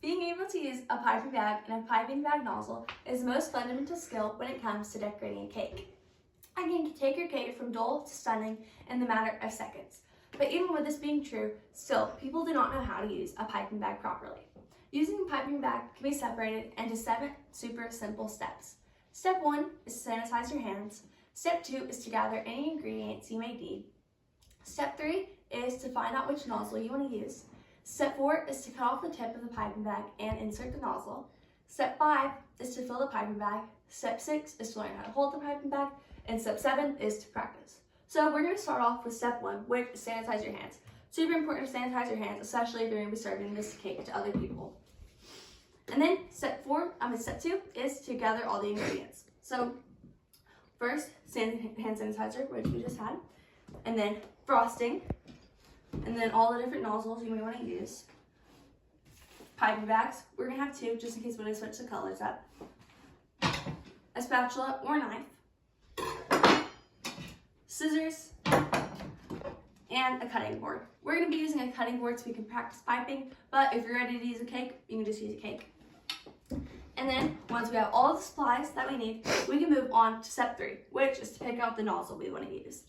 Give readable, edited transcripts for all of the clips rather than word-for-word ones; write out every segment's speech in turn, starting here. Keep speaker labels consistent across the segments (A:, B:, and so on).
A: Being able to use a piping bag and a piping bag nozzle is the most fundamental skill when it comes to decorating a cake. I can take your cake from dull to stunning in the matter of seconds. But even with this being true, still, people do not know how to use a piping bag properly. Using a piping bag can be separated into 7 super simple steps. Step 1 is to sanitize your hands. Step 2 is to gather any ingredients you may need. Step 3 is to find out which nozzle you want to use. Step 4 is to cut off the tip of the piping bag and insert the nozzle. Step 5 is to fill the piping bag. Step 6 is to learn how to hold the piping bag. And step 7 is to practice. So we're going to start off with step 1, which is sanitize your hands. Super important to sanitize your hands, especially if you're going to be serving this cake to other people. And then step 2 is to gather all the ingredients. So first, hand sanitizer, which we just had, and then frosting, and then all the different nozzles you may want to use. Piping bags, we're going to have 2 just in case we want to switch the colors up. A spatula or knife, scissors, and a cutting board. We're going to be using a cutting board so we can practice piping, but if you're ready to use a cake, you can just use a cake. And then once we have all the supplies that we need, we can move on to step 3, which is to pick out the nozzle we want to use.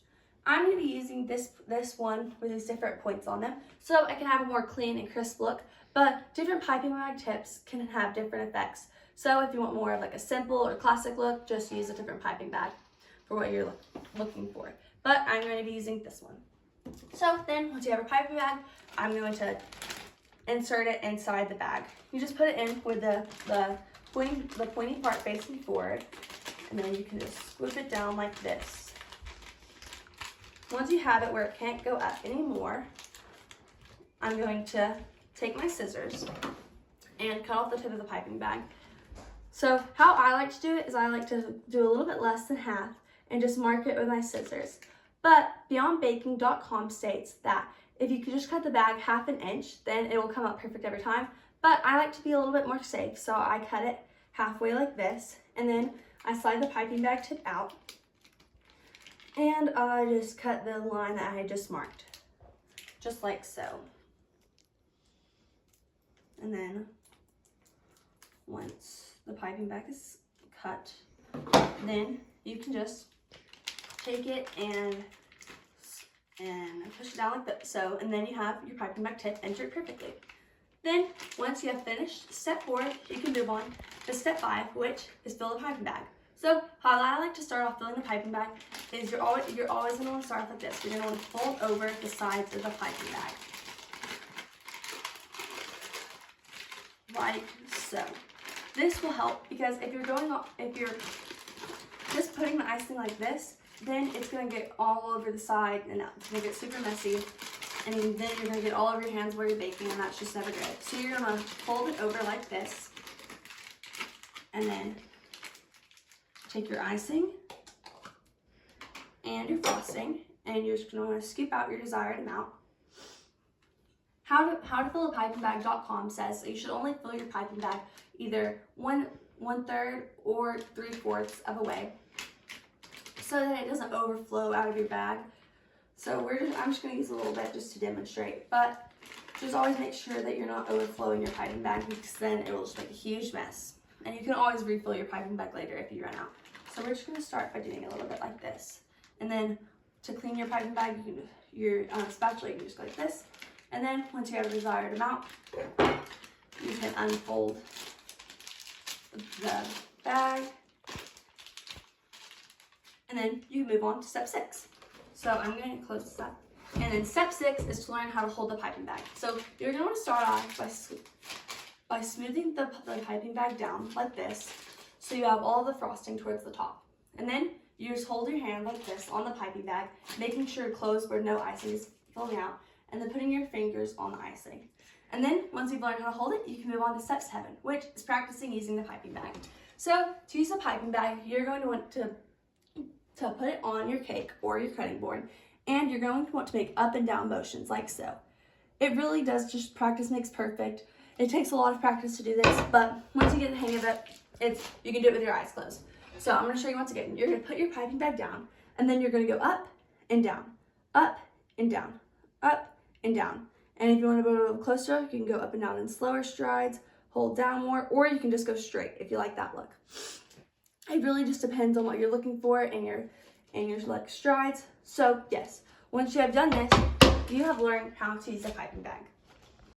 A: I'm going to be using this one with these different points on them so I can have a more clean and crisp look, but different piping bag tips can have different effects. So if you want more of like a simple or classic look, just use a different piping bag for what you're looking for. But I'm going to be using this one. So then once you have a piping bag, I'm going to insert it inside the bag. You just put it in with the pointy part facing forward, and then you can just swoop it down like this. Once you have it where it can't go up anymore, I'm going to take my scissors and cut off the tip of the piping bag. So how I like to do it is I like to do a little bit less than half and just mark it with my scissors. But BeyondBaking.com states that if you could just cut the bag 1/2 inch, then it will come out perfect every time. But I like to be a little bit more safe, so I cut it halfway like this, and then I slide the piping bag tip out, and I just cut the line that I had just marked, just like so. And then once the piping bag is cut, then you can just take it and push it down like that. So, and then you have your piping bag tip entered perfectly. Then, once you have finished step 4, you can move on to step 5, which is fill the piping bag. So, how I like to start off filling the piping bag is you're always going to want to start off like this. You're going to want to fold over the sides of the piping bag, like so. This will help because if you're just putting the icing like this, then it's going to get all over the side and it's going to get super messy. And then you're going to get all over your hands while you're baking, and that's just never good. So you're going to fold it over like this, and then take your icing and your frosting, and you're just going to want to scoop out your desired amount. How to fill a piping bag.com says that you should only fill your piping bag either 1/3 or 3/4 of a way, so that it doesn't overflow out of your bag. So I'm just going to use a little bit just to demonstrate, but just always make sure that you're not overflowing your piping bag, because then it will just make a huge mess. And you can always refill your piping bag later if you run out. So we're just going to start by doing a little bit like this. And then to clean your piping bag, your spatula, you can just go like this. And then once you have a desired amount, you can unfold the bag. And then you move on to step 6. So I'm going to close this up. And then step 6 is to learn how to hold the piping bag. So you're going to want to start off by smoothing the piping bag down like this, so you have all the frosting towards the top. And then you just hold your hand like this on the piping bag, making sure to close where no icing is filling out, and then putting your fingers on the icing. And then once you've learned how to hold it, you can move on to step 7, which is practicing using the piping bag. So to use a piping bag, you're going to want to put it on your cake or your cutting board, and you're going to want to make up and down motions like so. It really does, just practice makes perfect. It takes a lot of practice to do this, but once you get the hang of it, you can do it with your eyes closed. So I'm going to show you once again. You're going to put your piping bag down, and then you're going to go up and down, up and down, up and down. And if you want to go a little closer, you can go up and down in slower strides hold down more, or you can just go straight if you like that look. It really just depends on what you're looking for in your like strides. So yes, once you have done this, you have learned how to use a piping bag.